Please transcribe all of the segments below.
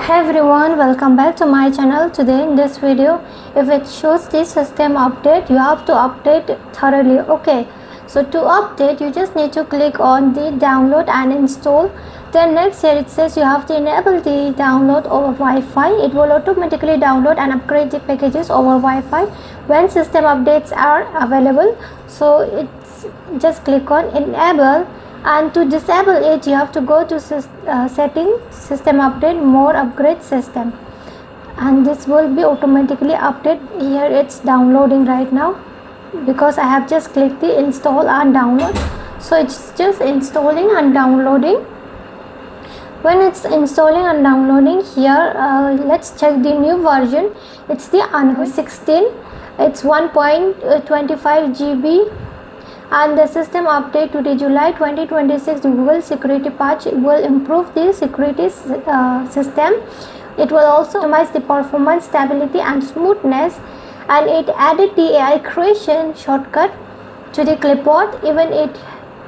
Hey everyone, welcome back to my channel. Today in this video, if it shows the system update, you have to update thoroughly. Okay, so to update you just need to click on the download and install. Then next here it says you have to enable the download over Wi-Fi. It will automatically download and upgrade the packages over Wi-Fi when system updates are available. So it's just click on enable, and to disable it you have to go to setting, system update, more upgrade system, and this will be automatically update. Here it's downloading right now because I have just clicked the install and download, so it's just installing and downloading. When it's installing and downloading, here let's check the new version. It's the Android 16. It's 1.25 GB, and the system update today July 2026 Google security patch will improve the security system. It will also optimize the performance, stability and smoothness, and it added the AI creation shortcut to the clipboard. Even it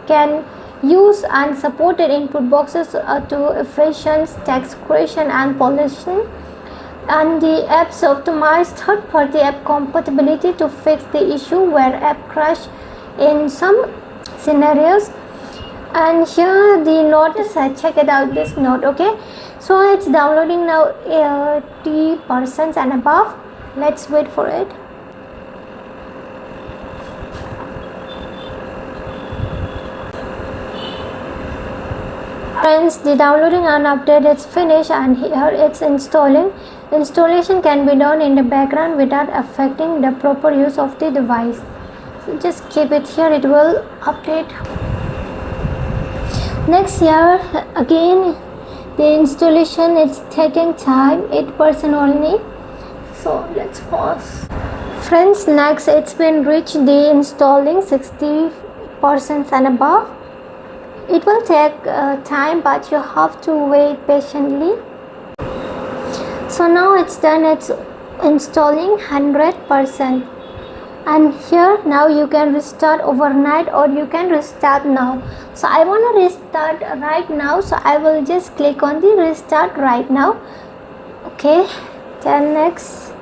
can use and supported input boxes to efficient text creation and polishing, and the apps optimized third-party app compatibility to fix the issue where app crash in some scenarios. And here the note is, check it out, this note. Okay, so it's downloading now, 80% and above. Let's wait for it. Friends, the downloading and update is finished, and here it's installing. Installation can be done in the background without affecting the proper use of the device. So just keep it here, it will update. Next, here again the installation is taking time, 8% only, so let's pause. Friends, next it's been reached the installing 60% and above. It will take time, but you have to wait patiently. So now it's done, it's installing 100%. And here now you can restart overnight or you can restart now. So I want to restart right now, so I will just click on the restart right now. Okay, then next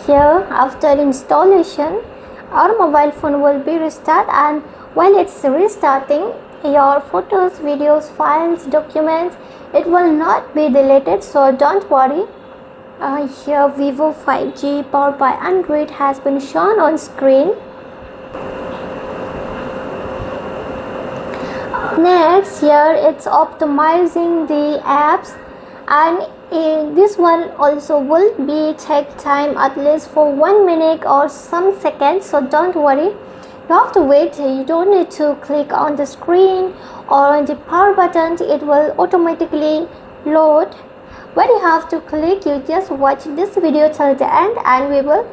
here after installation our mobile phone will be restart, and while it's restarting your photos, videos, files, documents, it will not be deleted, so don't worry. Here Vivo 5G powered by Android has been shown on screen. Next, here it's optimizing the apps, and this one also will be take time at least for 1 minute or some seconds, so don't worry. You have to wait. You don't need to click on the screen or on the power button, it will automatically load. But you have to click, you just watch this video till the end and we will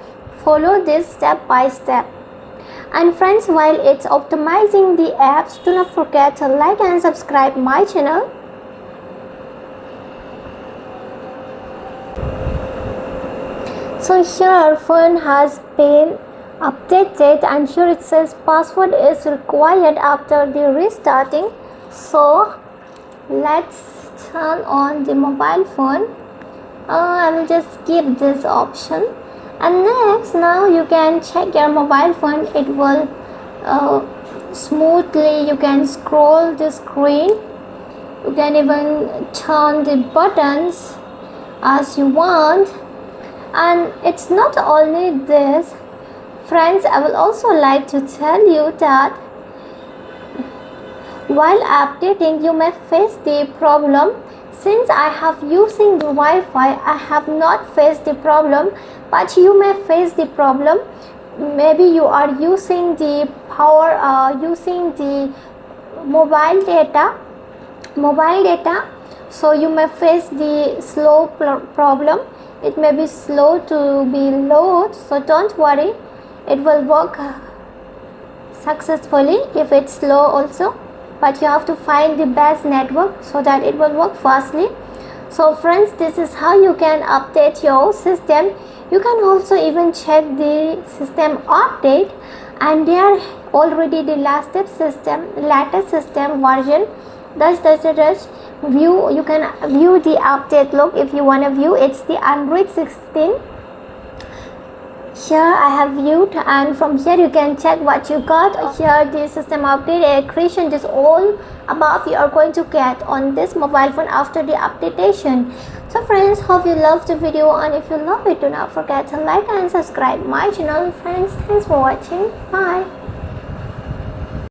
follow this step by step. And friends, while it's optimizing the apps, do not forget to like and subscribe my channel. So here our phone has been updated, and here it says password is required after the restarting. So let's turn on the mobile phone. I will just skip this option, and next now you can check your mobile phone. It will smoothly, you can scroll the screen, you can even turn the buttons as you want. And it's not only this, friends, I will also like to tell you that while updating you may face the problem. Since I have using the Wi-Fi, I have not faced the problem, but you may face the problem. Maybe you are using the power, using the mobile data, so you may face the slow problem. It may be slow to be load, so don't worry, it will work successfully if it's slow also. But you have to find the best network so that it will work fastly. So friends, this is how you can update your system. You can also even check the system update, and there already the latest system version dash view. You can view the update. Look, if you want to view, it's the Android 16. Here I have viewed, and from here you can check what you got. Here the system update creation is all above you are going to get on this mobile phone after the updatation. So friends, hope you loved the video, and if you love it, do not forget to like and subscribe my channel. Friends, thanks for watching. Bye.